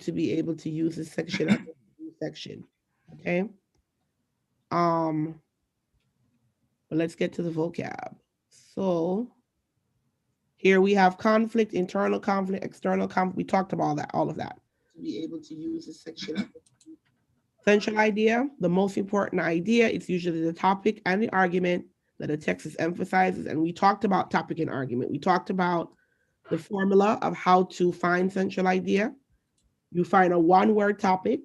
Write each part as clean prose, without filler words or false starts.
to be able to use this section as a new section. Okay. Um, but let's get to the vocab. So here we have conflict, internal conflict, external conflict. We talked about all of that. To be able to use this section. Central idea, the most important idea, it's usually the topic and the argument that a text is emphasizes. And we talked about topic and argument. We talked about the formula of how to find central idea. You find a one-word topic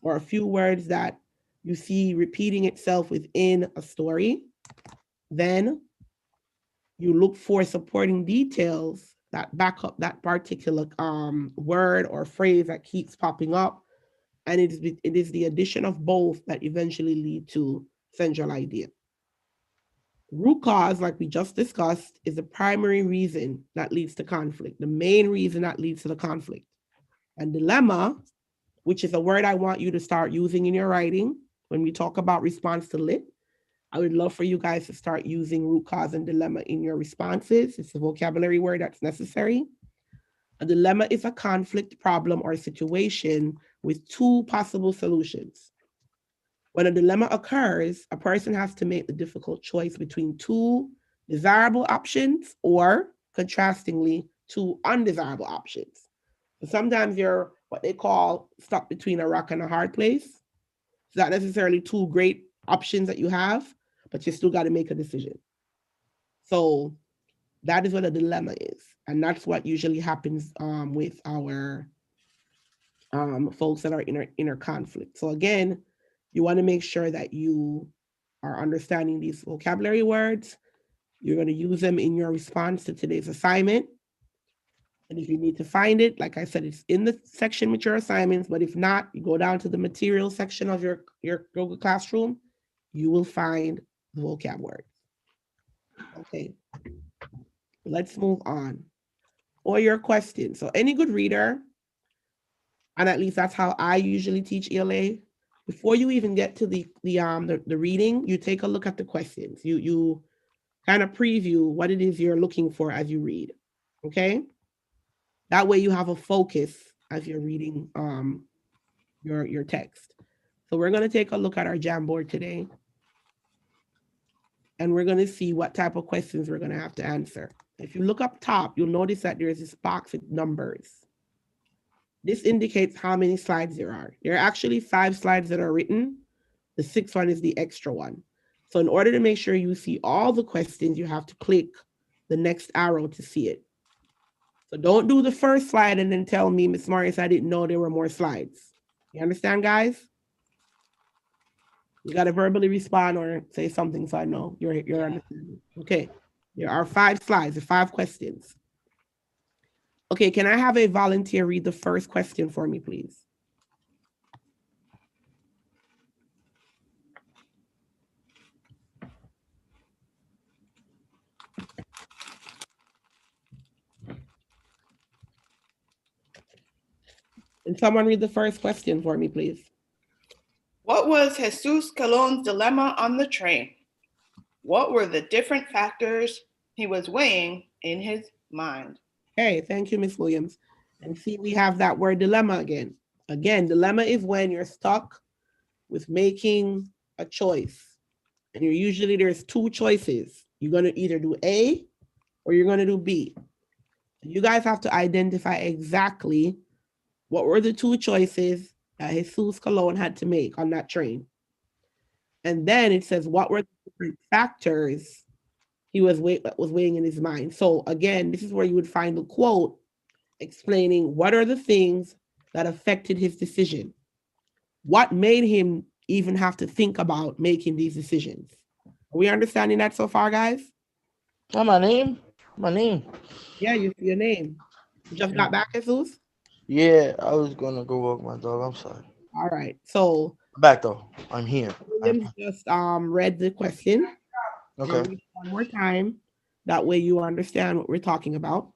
or a few words that you see repeating itself within a story. Then you look for supporting details that back up that particular word or phrase that keeps popping up. And it is the addition of both that eventually lead to central idea. Root cause, like we just discussed, is the primary reason that leads to conflict, the main reason that leads to the conflict. And dilemma, which is a word I want you to start using in your writing when we talk about response to lit. I would love for you guys to start using root cause and dilemma in your responses. It's a vocabulary word that's necessary. A dilemma is a conflict, problem, or situation with two possible solutions. When a dilemma occurs, a person has to make the difficult choice between two desirable options or, contrastingly, two undesirable options. So sometimes you're what they call stuck between a rock and a hard place. It's not necessarily two great options that you have, but you still got to make a decision. So that is what a dilemma is. And that's what usually happens with our folks that are in a conflict. So again, you want to make sure that you are understanding these vocabulary words. You're going to use them in your response to today's assignment. And if you need to find it, like I said, it's in the section with your assignments. But if not, you go down to the material section of your Google Classroom, you will find the vocab word. Okay, let's move on. Or your questions. So any good reader, and at least that's how I usually teach ELA. Before you even get to the reading, you take a look at the questions. You kind of preview what it is you're looking for as you read. Okay, that way you have a focus as you're reading your text. So we're going to take a look at our Jamboard today, and we're going to see what type of questions we're going to have to answer. If you look up top, you'll notice that there's this box with numbers. This indicates how many slides there are. There are actually 5 slides that are written. The 6th one is the extra one. So in order to make sure you see all the questions, you have to click the next arrow to see it. So don't do the first slide and then tell me, Miss Morris, I didn't know there were more slides. You understand, guys? You got to verbally respond or say something so I know you're understanding. Okay, there are 5 slides, 5 questions. Okay, can I have a volunteer read the first question for me, please? And someone read the first question for me, please. What was Jesus Colon's dilemma on the train? What were the different factors he was weighing in his mind? Hey, thank you, Miss Williams. And see, we have that word dilemma again. Again, dilemma is when you're stuck with making a choice. And you're usually there's 2 choices. You're going to either do A or you're going to do B. You guys have to identify exactly what were the 2 choices that Jesus Colon had to make on that train. And then it says what were the different factors he was weighing in his mind. So again, this is where you would find the quote explaining what are the things that affected his decision. What made him even have to think about making these decisions? Are we understanding that so far, guys? Oh, my name? My name. Yeah, you see your name. You just got back, Jesus? Yeah, I was gonna go walk my dog. I'm sorry. All right. So I'm back though. I'm here. Williams just read the question. Okay. Read it one more time. That way you understand what we're talking about.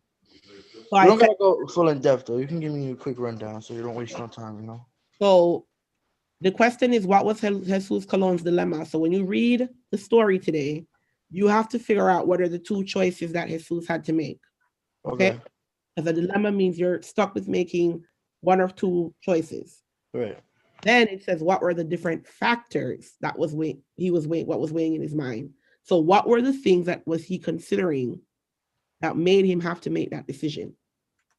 So You I don't said, gotta go full in depth though. You can give me a quick rundown so you don't waste no time. so the question is, what was Jesus Colon's dilemma? So when you read the story today, you have to figure out what are the 2 choices that Jesus had to make. Okay? Okay. Because a dilemma means you're stuck with making one or two choices. Right. Then it says what were the different factors that was what was weighing in his mind. So what were the things that was he considering that made him have to make that decision?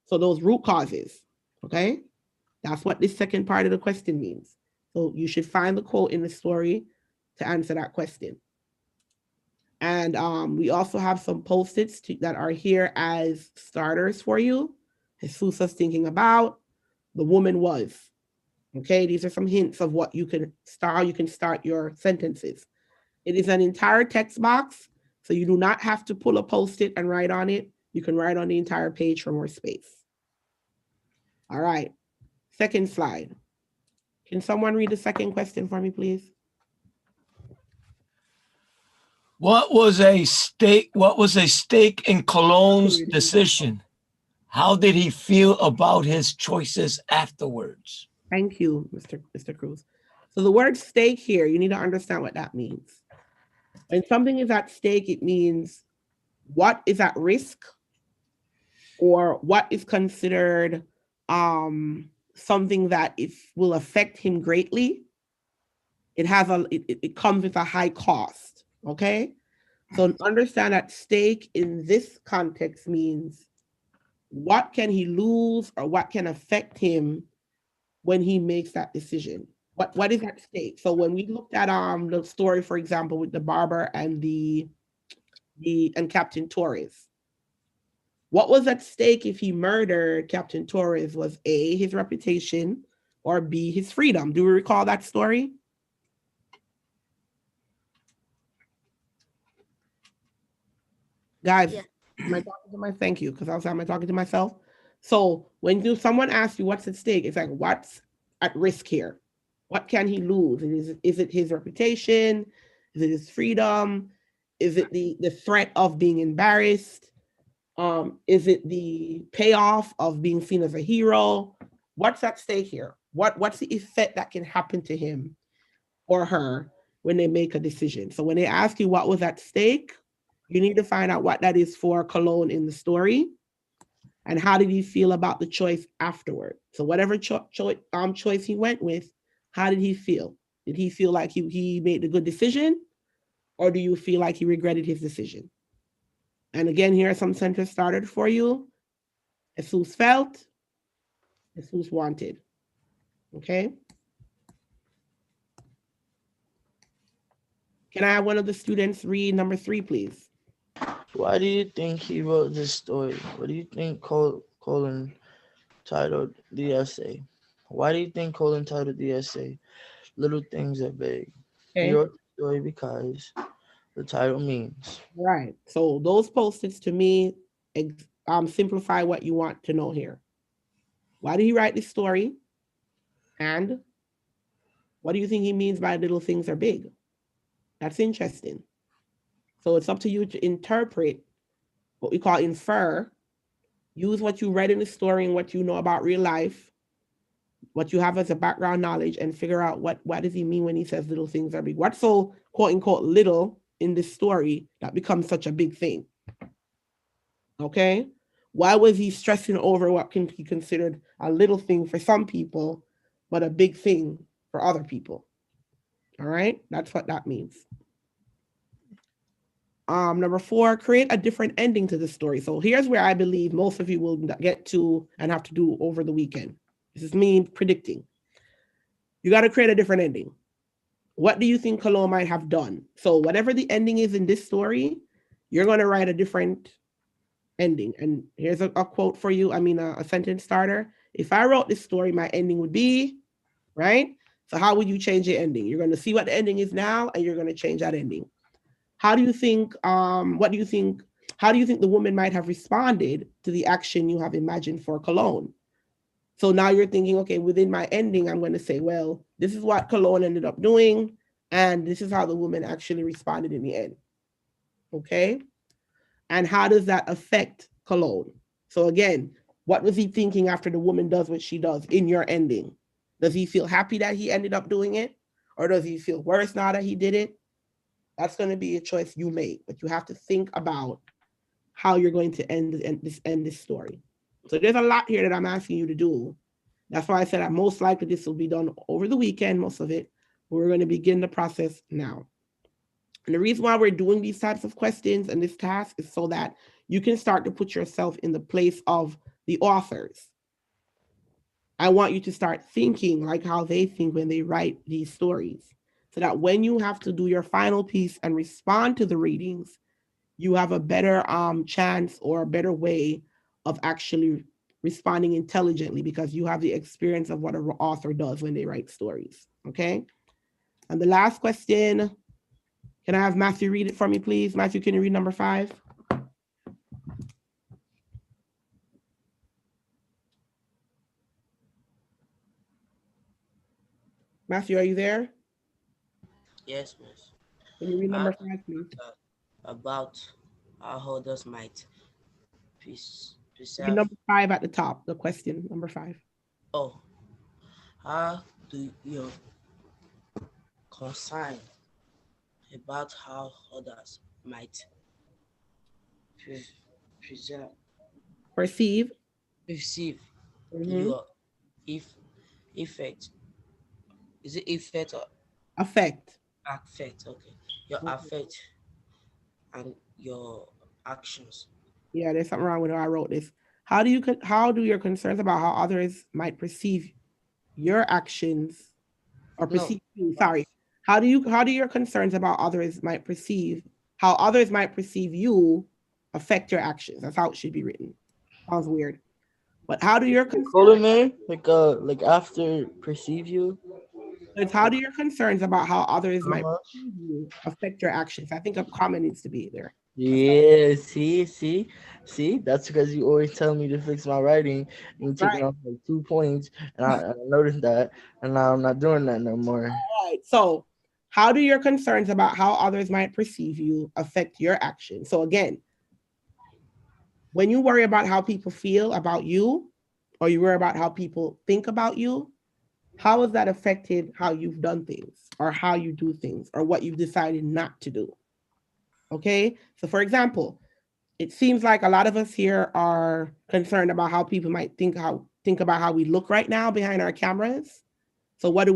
So those root causes, okay? That's what this second part of the question means. So you should find the quote in the story to answer that question. And we also have some post-its that are here as starters for you. Jesus was thinking about, the woman was. Okay, these are some hints of what you can start, how you can start your sentences. It is an entire text box, so you do not have to pull a post-it and write on it. You can write on the entire page for more space. All right, second slide. Can someone read the second question for me, please? What was a stake in Cologne's decision? How did he feel about his choices afterwards? Thank you, Mr. Cruz. So the word stake here, you need to understand what that means. When something is at stake, it means what is at risk or what is considered something that will affect him greatly. It comes with a high cost, okay? So understand that stake in this context means what can he lose or what can affect him when he makes that decision. What is at stake? So when we looked at the story, for example, with the barber and and Captain Torres, what was at stake if he murdered Captain Torres was A, his reputation, or B, his freedom. Do we recall that story? Guys, Yeah. am I talking to myself? Thank you, because I was talking to myself. So when someone asks you what's at stake, it's like, what's at risk here? What can he lose? Is it his reputation? Is it his freedom? Is it the threat of being embarrassed? Is it the payoff of being seen as a hero? What's at stake here? What's the effect that can happen to him or her when they make a decision? So when they ask you what was at stake, you need to find out what that is for Cologne in the story, and how did he feel about the choice afterward. So whatever choice he went with, how did he feel? Did he feel like he made a good decision, or do you feel like he regretted his decision? And again, here are some sentence started for you. Jesus felt, Jesus wanted. Okay. Can I have one of the students read number 3, please? Why do you think he wrote this story? What do you think Colin titled the essay? Why do you think Colin titled the essay Little Things Are Big? Okay. He wrote the story because the title means. Right. So those post-its to me simplify what you want to know here. Why did he write this story? And what do you think he means by little things are big? That's interesting. So it's up to you to interpret, what we call infer. Use what you read in the story and what you know about real life, what you have as a background knowledge, and figure out what does he mean when he says little things are big? What's so quote unquote little in this story that becomes such a big thing? Okay. Why was he stressing over what can be considered a little thing for some people, but a big thing for other people? All right. That's what that means. Number 4, create a different ending to the story. So here's where I believe most of you will get to and have to do over the weekend. This is me predicting. You got to create a different ending. What do you think Cologne might have done? So whatever the ending is in this story, you're going to write a different ending. And here's a quote for you. A sentence starter. If I wrote this story, my ending would be, right? So how would you change the ending? You're going to see what the ending is now, and you're going to change that ending. How do you think, how do you think the woman might have responded to the action you have imagined for Cologne? So now you're thinking, okay, within my ending, I'm going to say, well, this is what Cologne ended up doing, and this is how the woman actually responded in the end. Okay? And how does that affect Cologne? So again, what was he thinking after the woman does what she does in your ending? Does he feel happy that he ended up doing it? Or does he feel worse now that he did it? That's going to be a choice you make, but you have to think about how you're going to end this story. So there's a lot here that I'm asking you to do That's why I said that most likely this will be done over the weekend, most of it. We're going to begin the process now. And the reason why we're doing these types of questions and this task is so that you can start to put yourself in the place of the authors. I want you to start thinking like how they think when they write these stories, so that when you have to do your final piece and respond to the readings, you have a better chance or a better way of actually responding intelligently because you have the experience of what an author does when they write stories. Okay. And the last question, can I have Matthew read it for me, please? Matthew, can you read number 5? Matthew, are you there? Yes, miss. Can you read How number 5, please? about how holders might Read preserve. number 5 at the top, the question, number 5. Oh, how do you concern about how others might preserve, Perceive. perceive Mhm. your if effect? Is it effect or Affect. affect? Okay, your Mhm. affect and your actions. Yeah, there's something wrong with how I wrote this. How do your concerns about how others might perceive your actions or No, perceive you? Sorry. How do your concerns about others might perceive how others might perceive you affect your actions? That's how it should be written. Sounds weird. But how do your concerns Colon there, like after perceive you. it's how do your concerns about how others might Uh-huh. perceive you affect your actions? I think a comment needs to be there. Yeah, see. That's because you always tell me to fix my writing, and you taking Right. off like 2 points, and I noticed that, and now I'm not doing that no more. All right. So, how do your concerns about how others might perceive you affect your actions? So, again, when you worry about how people feel about you, or you worry about how people think about you, how has that affected how you've done things, or how you do things, or what you've decided not to do? Okay. So, for example, it seems like a lot of us here are concerned about how people might think about how we look right now behind our cameras. So, what do?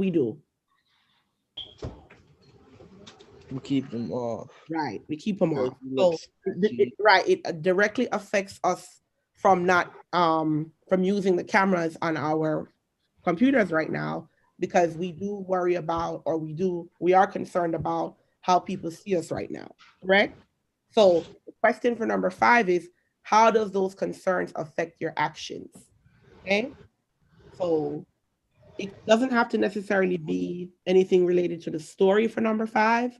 We keep them off. Right. We keep them Because off. you look So sketchy. right, it directly affects us from not from using the cameras on our computers right now because we do worry about or we are concerned about how people see us right now. Correct? So the question for number 5 is how does those concerns affect your actions? Okay? So it doesn't have to necessarily be anything related to the story for number 5.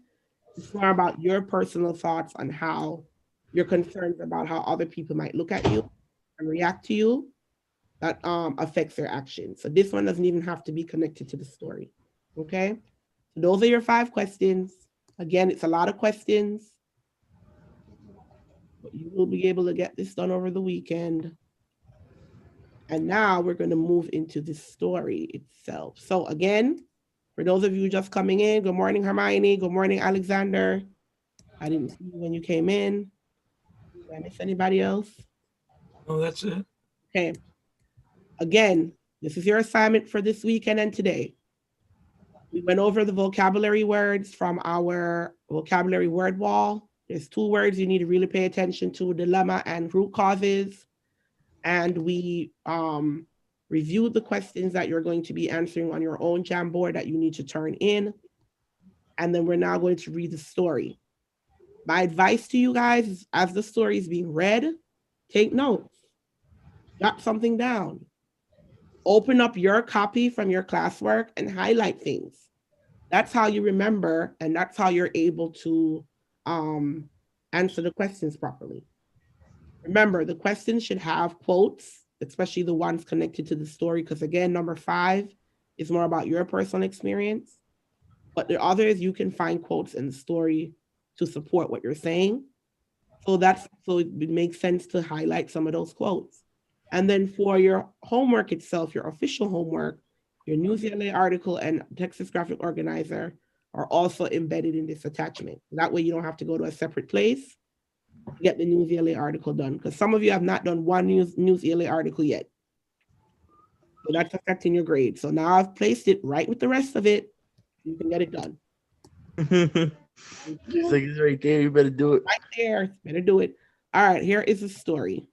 It's more about your personal thoughts on how your concerns about how other people might look at you and react to you that affects their actions. So this one doesn't even have to be connected to the story. Okay. So those are your 5 questions. Again, it's a lot of questions, but you will be able to get this done over the weekend. And now we're going to move into the story itself. So again, for those of you just coming in, good morning, Hermione. Good morning, Alexander. I didn't see you when you came in. Did I miss anybody else? Oh, that's it. Okay. Again, this is your assignment for this weekend and today. We went over the vocabulary words from our vocabulary word wall. There's 2 words you need to really pay attention to, dilemma and root causes. And we reviewed the questions that you're going to be answering on your own Jamboard that you need to turn in. And then we're now going to read the story. My advice to you guys is as the story is being read, take notes, jot something down, open up your copy from your classwork and highlight things. That's how you remember, and that's how you're able to answer the questions properly. Remember, the questions should have quotes, especially the ones connected to the story, because again, number 5 is more about your personal experience. But the others, you can find quotes in the story to support what you're saying. So it makes sense to highlight some of those quotes. And then for your homework itself, your official homework, your News ELA article and Texas Graphic Organizer are also embedded in this attachment. That way you don't have to go to a separate place to get the News ELA article done. Because some of you have not done one News ELA article yet. So that's affecting your grade. So now I've placed it right with the rest of it. You can get it done. It's like it's right there. You better do it. Right there. Better do it. All right, here is a story.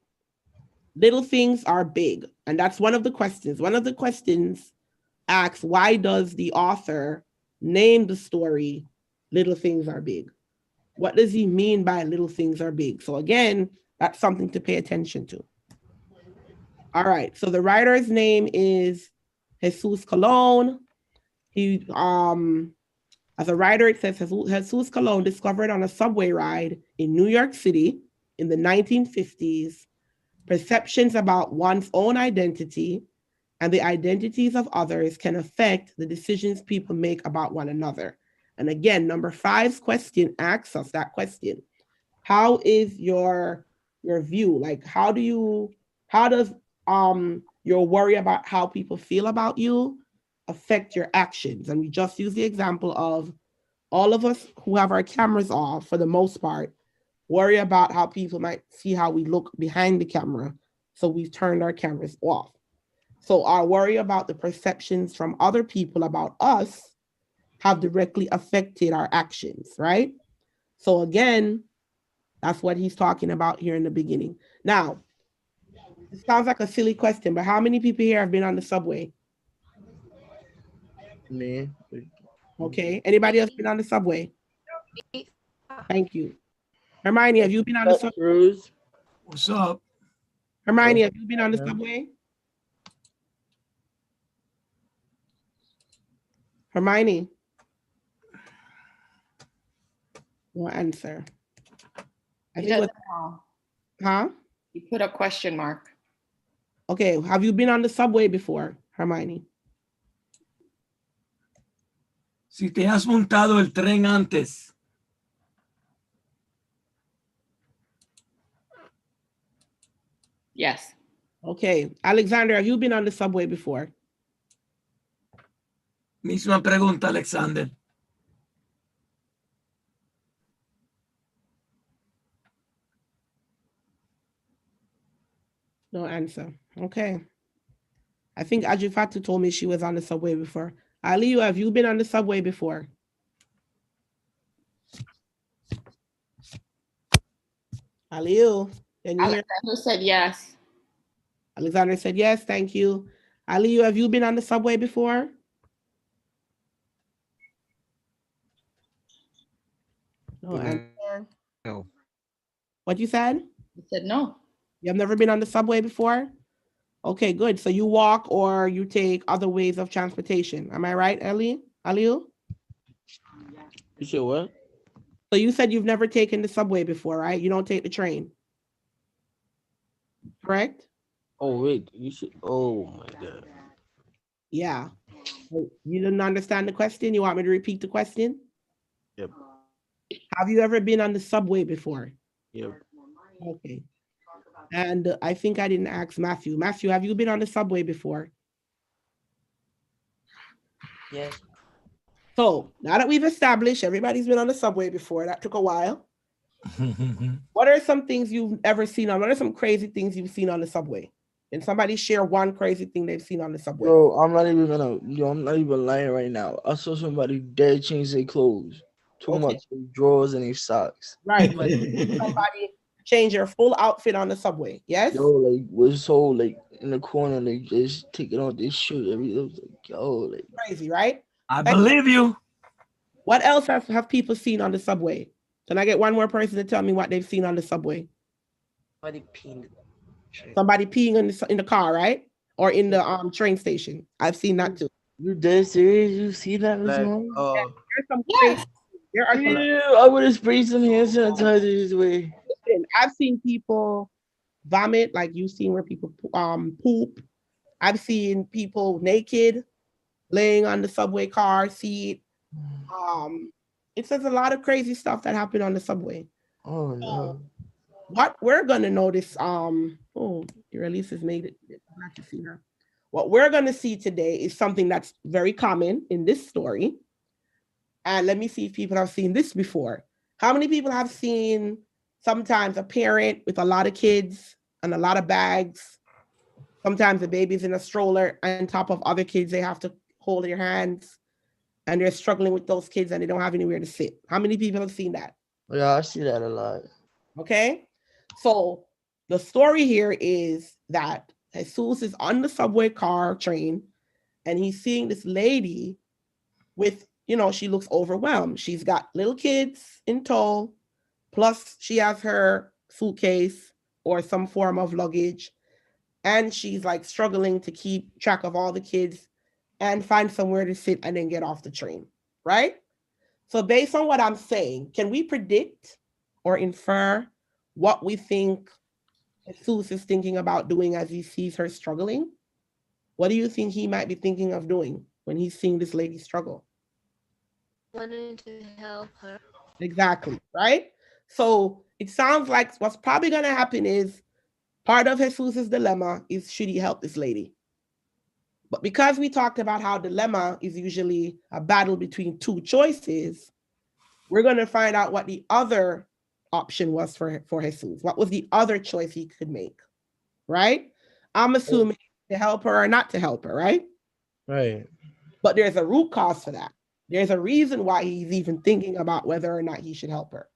Little things are big. And that's one of the questions. One of the questions asks, why does the author name the story Little Things Are Big? What does he mean by little things are big? So again, that's something to pay attention to. All right, so the writer's name is Jesus Colon. He, as a writer, it says Jesus Colon discovered on a subway ride in New York City in the 1950s perceptions about one's own identity and the identities of others can affect the decisions people make about one another. And again, number 5's question asks us that question. How is your view? Like, how does your worry about how people feel about you affect your actions? And we just use the example of all of us who have our cameras off, for the most part, worry about how people might see how we look behind the camera. So we've turned our cameras off. So our worry about the perceptions from other people about us have directly affected our actions, right? So again, that's what he's talking about here in the beginning. Now, it sounds like a silly question, but how many people here have been on the subway? Me. Okay. Anybody else been on the subway? Thank you. Hermione, have you been on the subway? Cruz. What's up? Hermione, have you been on the subway? Hermione? No answer. I He think doesn't what, know. huh? He put a question mark. Okay, have you been on the subway before, Hermione? Si te has montado el tren antes. Yes. Okay, Alexander, have you been on the subway before? Misma pregunta, Alexander. No answer. Okay. I think Ajifatu told me she was on the subway before. Aliyu, have you been on the subway before? Aliyu, can you hear? Alexander said yes. Alexander said yes, thank you. Aliyu, have you been on the subway before? No answer. No. What you said? He said no. You have never been on the subway before? Okay, good. So you walk or you take other ways of transportation. Am I right, Aliyu? You said what? So you said you've never taken the subway before, right? You don't take the train. Correct? Oh wait, you should. Oh my god. Yeah. You didn't understand the question? You want me to repeat the question? Yep. Have you ever been on the subway before? Yep. Okay. And I think I didn't ask Matthew. Matthew, have you been on the subway before? Yes. So now that we've established everybody's been on the subway before, that took a while. What are some things you've ever seen on? What are some crazy things you've seen on the subway? Can somebody share one crazy thing they've seen on the subway? Yo, I'm not even lying right now. I saw somebody dead change their clothes. Talking Okay. about their drawers and their socks. Right, but somebody change their full outfit on the subway. Yes? Yo, like was so like in the corner, they just taking off this shirt. It was like, yo, like Crazy, right? I believe you. What else have people seen on the subway? Can I get one more person to tell me what they've seen on the subway? Somebody pinned. Somebody peeing in the car, right? Or in the train station. I've seen that too. you dead serious? You see that, Miss Like, Mom? There's some Yes. crazy. There are some. Yeah, I would have sprayed some hand sanitizer this way. I've seen people vomit, like you've seen where people poop. I've seen people naked, laying on the subway car seat. It says a lot of crazy stuff that happened on the subway. Oh no. What we're gonna notice, oh, your release has made it. Glad to see her. What we're gonna see today is something that's very common in this story. And let me see if people have seen this before. How many people have seen sometimes a parent with a lot of kids and a lot of bags Sometimes the baby's in a stroller on top of other kids. They have to hold their hands and they're struggling with those kids and they don't have anywhere to sit. How many people have seen that? Yeah, I see that a lot. Okay. So the story here is that Jesus is on the subway car train and he's seeing this lady with, she looks overwhelmed. She's got little kids in tow, plus she has her suitcase or some form of luggage. And she's like struggling to keep track of all the kids and find somewhere to sit and then get off the train, right? So based on what I'm saying, can we predict or infer what we think Jesus is thinking about doing as he sees her struggling? What do you think he might be thinking of doing when he's seeing this lady struggle? Wanting to help her. Exactly, right? So it sounds like what's probably going to happen is part of Jesus's dilemma is, should he help this lady? But because we talked about how dilemma is usually a battle between two choices, we're going to find out what the other option was for Jesus. What was the other choice he could make, right? I'm assuming to help her or not to help her, right? Right. But there's a root cause for that. There's a reason why he's even thinking about whether or not he should help her.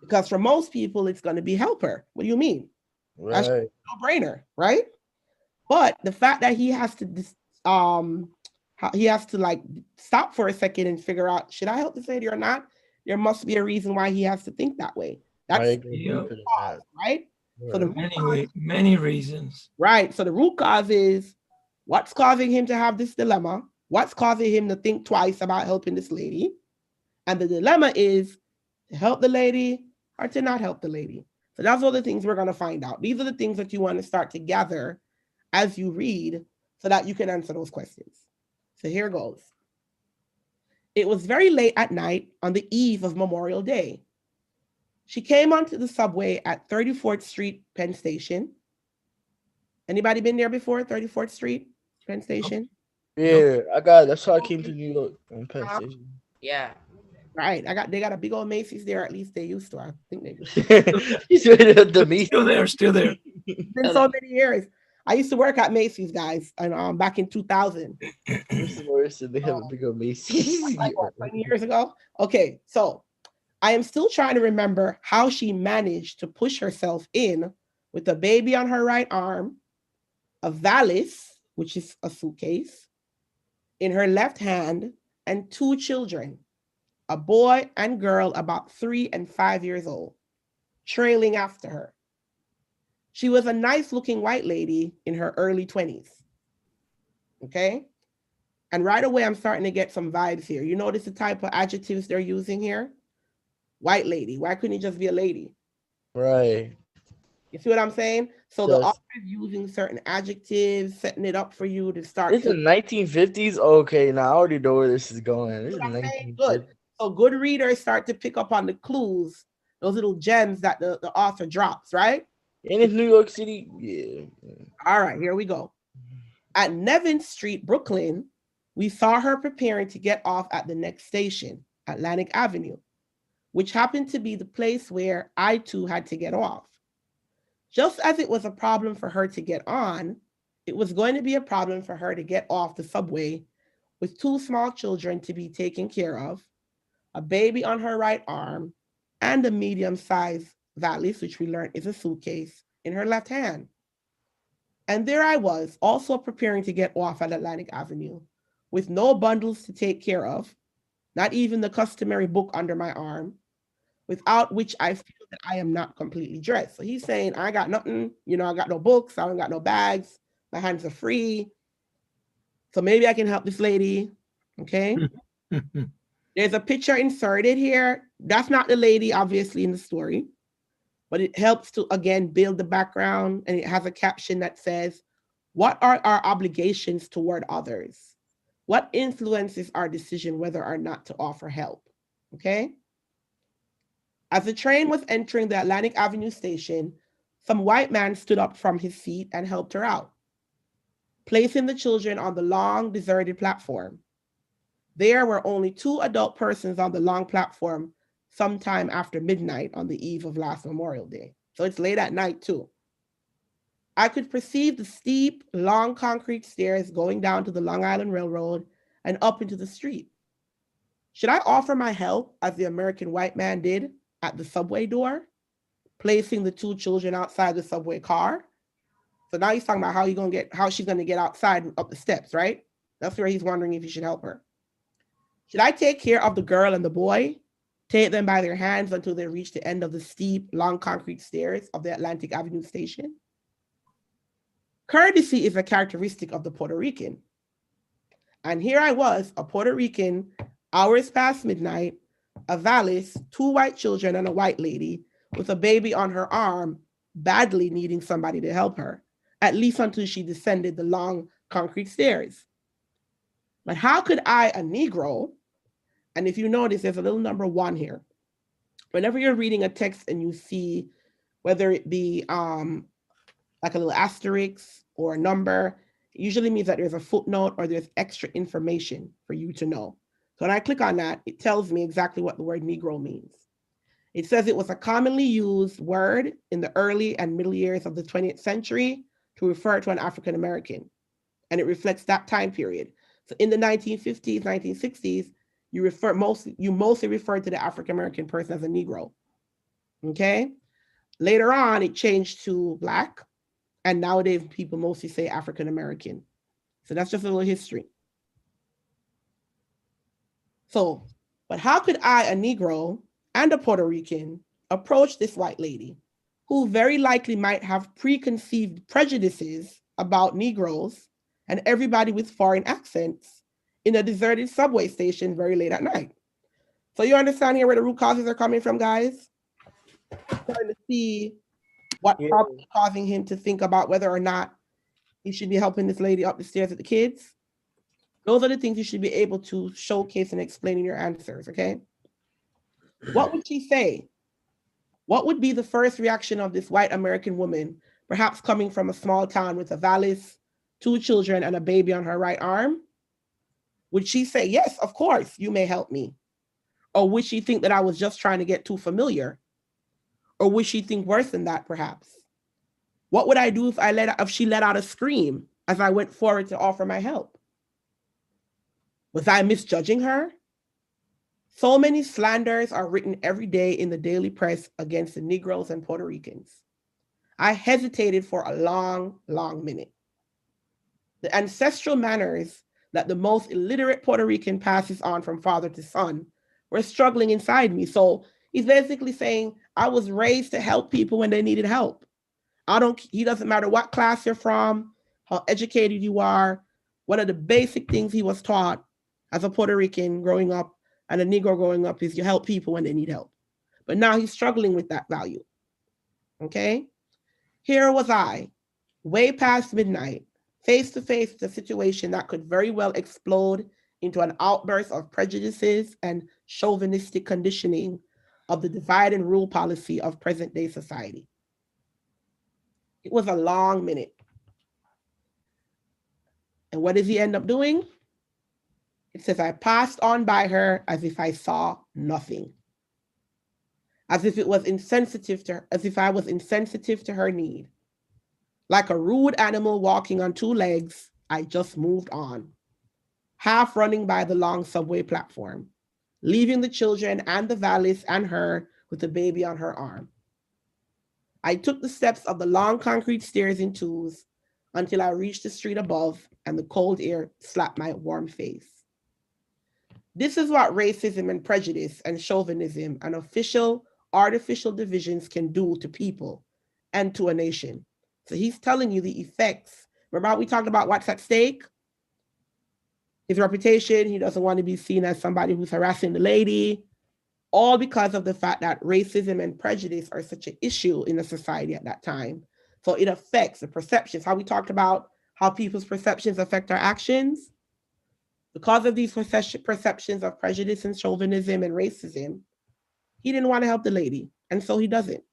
Because for most people, it's going to be help her. What do you mean? That's Right. a no-brainer, right? But the fact that he has to like stop for a second and figure out, should I help this lady or not? There must be a reason why he has to think that way. That's Right. Deeper than that. right. So the Right. Many reasons. right. So the root cause is what's causing him to have this dilemma? What's causing him to think twice about helping this lady? And the dilemma is to help the lady or to not help the lady. So that's all the things we're going to find out. These are the things that you want to start to gather as you read so that you can answer those questions. So here goes. It was very late at night on the eve of Memorial Day. She came onto the subway at 34th Street, Penn Station. Anybody been there before? 34th Street, Penn Station? Yeah, I got it. That's how I came to New York on Penn Station. Yeah. Right. They got a big old Macy's there. At least they used to. I think they do. He's ready to the meet. Still there, still there. It's been so many years. I used to work at Macy's, guys, and back in 2000. This is worse than they have a big old Macy's. Like what, 20 years ago? Okay, so I am still trying to remember how she managed to push herself in with a baby on her right arm, a valise, which is a suitcase, in her left hand, and two children, a boy and girl about 3 and 5 years old, trailing after her. She was a nice looking white lady in her early 20s. Okay. And right away, I'm starting to get some vibes here. You notice the type of adjectives they're using here? White lady. Why couldn't it just be a lady? Right. You see what I'm saying? So Yes. the author is using certain adjectives, setting it up for you to start. It's the 1950s. Okay, now I already know where this is going. This is What I'm saying? 1950s. Good. So good readers start to pick up on the clues, those little gems that the author drops, right? And it's New York City. Yeah. All right, here we go. At Nevin Street, Brooklyn, we saw her preparing to get off at the next station, Atlantic Avenue, which happened to be the place where I too had to get off. Just as it was a problem for her to get on, it was going to be a problem for her to get off the subway with two small children to be taken care of, a baby on her right arm, and a medium-sized valise, which we learned is a suitcase, in her left hand. And there I was, also preparing to get off at Atlantic Avenue, with no bundles to take care of, not even the customary book under my arm, without which I feel that I am not completely dressed. So he's saying, I got nothing, I got no books, I don't got no bags, my hands are free. So maybe I can help this lady, okay? There's a picture inserted here. That's not the lady, obviously, in the story, but it helps to, again, build the background, and it has a caption that says, what are our obligations toward others? What influences our decision whether or not to offer help, okay? As the train was entering the Atlantic Avenue station, some white man stood up from his seat and helped her out, placing the children on the long, deserted platform. There were only 2 adult persons on the long platform sometime after midnight on the eve of last Memorial Day. So it's late at night too. I could perceive the steep, long concrete stairs going down to the Long Island Railroad and up into the street. Should I offer my help as the American white man did at the subway door, placing the two children outside the subway car? So now he's talking about how she's gonna get outside and up the steps, right? That's where he's wondering if he should help her. Should I take care of the girl and the boy, take them by their hands until they reach the end of the steep, long concrete stairs of the Atlantic Avenue station? Courtesy is a characteristic of the Puerto Rican. And here I was, a Puerto Rican, hours past midnight, a valise, two white children, and a white lady with a baby on her arm, badly needing somebody to help her, at least until she descended the long concrete stairs. But how could I, a Negro, and if you notice, there's a little number 1 here. Whenever you're reading a text and you see, whether it be like a little asterisk or a number, it usually means that there's a footnote or there's extra information for you to know. So when I click on that, it tells me exactly what the word Negro means. It says it was a commonly used word in the early and middle years of the 20th century to refer to an African American, and it reflects that time period. So in the 1950s, 1960s, you mostly referred to the African American person as a Negro. Okay. Later on, it changed to Black, and nowadays people mostly say African American. So that's just a little history. So, but how could I, a Negro and a Puerto Rican, approach this white lady who very likely might have preconceived prejudices about Negroes and everybody with foreign accents in a deserted subway station very late at night? So you understand here where the root causes are coming from, guys? Trying to see what probably causing him to think about whether or not he should be helping this lady up the stairs with the kids. Those are the things you should be able to showcase and explain in your answers, okay? What would she say? What would be the first reaction of this white American woman, perhaps coming from a small town with a valise, 2 children, and a baby on her right arm? Would she say, yes, of course, you may help me? Or would she think that I was just trying to get too familiar? Or would she think worse than that, perhaps? What would I do if she let out a scream as I went forward to offer my help? Was I misjudging her? So many slanders are written every day in the daily press against the Negroes and Puerto Ricans. I hesitated for a long, long minute. The ancestral manners that the most illiterate Puerto Rican passes on from father to son were struggling inside me. So he's basically saying, I was raised to help people when they needed help. He doesn't matter what class you're from, how educated you are. One of the basic things he was taught as a Puerto Rican growing up and a Negro growing up is you help people when they need help. But now he's struggling with that value. Okay? Here was I, way past midnight, face to face with a situation that could very well explode into an outburst of prejudices and chauvinistic conditioning of the divide and rule policy of present day society. It was a long minute. And what does he end up doing? It says, I passed on by her as if I saw nothing. As if I was insensitive to her need. Like a rude animal walking on 2 legs, I just moved on, half running by the long subway platform, leaving the children and the valise and her with the baby on her arm. I took the steps of the long concrete stairs in 2s until I reached the street above and the cold air slapped my warm face. This is what racism and prejudice and chauvinism and artificial divisions can do to people and to a nation. So he's telling you the effects. Remember how we talked about what's at stake? His reputation. He doesn't want to be seen as somebody who's harassing the lady, all because of the fact that racism and prejudice are such an issue in the society at that time. So it affects the perceptions, how we talked about how people's perceptions affect our actions. Because of these perceptions of prejudice and chauvinism and racism, he didn't want to help the lady, and so he doesn't.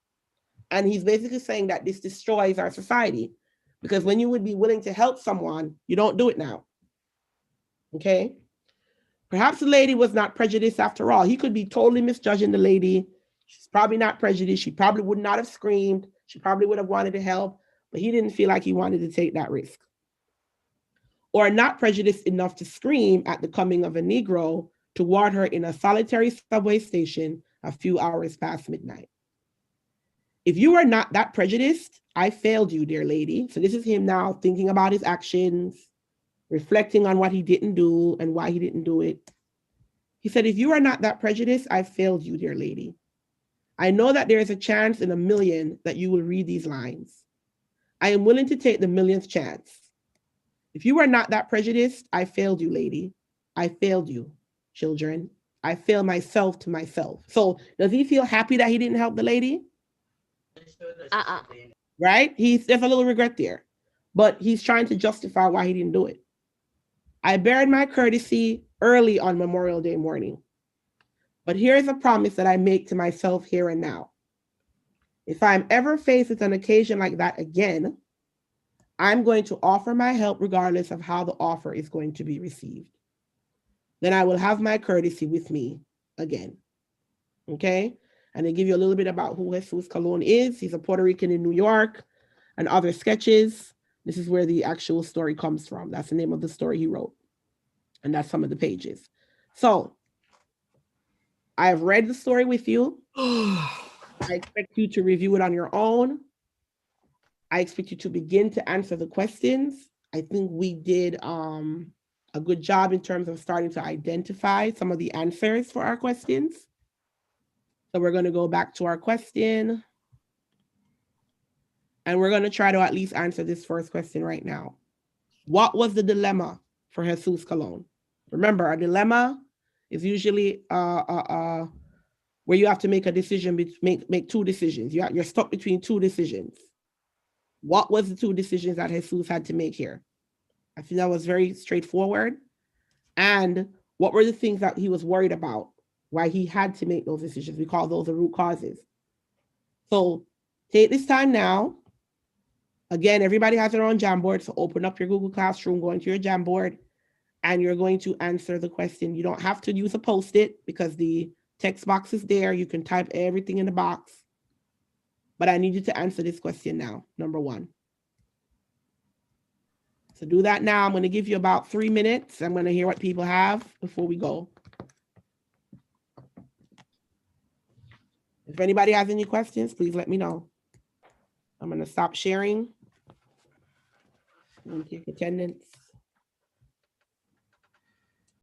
And he's basically saying that this destroys our society, because when you would be willing to help someone, you don't do it now. Okay? Perhaps the lady was not prejudiced after all. He could be totally misjudging the lady. She's probably not prejudiced. She probably would not have screamed. She probably would have wanted to help. but he didn't feel like he wanted to take that risk. Or not prejudiced enough to scream at the coming of a Negro toward her in a solitary subway station a few hours past midnight. If you are not that prejudiced, I failed you, dear lady. So this is him now thinking about his actions, reflecting on what he didn't do and why he didn't do it. He said, if you are not that prejudiced, I failed you, dear lady. I know that there is a chance in a million that you will read these lines. I am willing to take the millionth chance. If you are not that prejudiced, I failed you, lady. I failed you, children. I failed myself to myself. So does he feel happy that he didn't help the lady? Right? There's a little regret there, but he's trying to justify why he didn't do it. I buried my courtesy early on Memorial Day morning, but here's a promise that I make to myself here and now. If I'm ever faced with an occasion like that again, I'm going to offer my help regardless of how the offer is going to be received. Then I will have my courtesy with me again. Okay? And they give you a little bit about who Jesus Colon is. He's a Puerto Rican in New York and other sketches. This is where the actual story comes from. That's the name of the story he wrote. And that's some of the pages. So I have read the story with you. I expect you to review it on your own. I expect you to begin to answer the questions. I think we did a good job in terms of starting to identify some of the answers for our questions. So we're going to go back to our question. And we're going to try to at least answer this first question right now. What was the dilemma for Jesus Colon? Remember, a dilemma is usually where you have to make a decision, make two decisions. You're stuck between two decisions. What was the two decisions that Jesus had to make here? I think that was very straightforward. And what were the things that he was worried about? Why he had to make those decisions? We call those the root causes. So take this time now. Again, everybody has their own Jamboard. So open up your Google Classroom, go into your Jamboard, and you're going to answer the question. You don't have to use a Post-it because the text box is there. You can type everything in the box. But I need you to answer this question now, number one. So do that now. I'm going to give you about 3 minutes. I'm going to hear what people have before we go. If anybody has any questions, please let me know. I'm going to stop sharing and take attendance.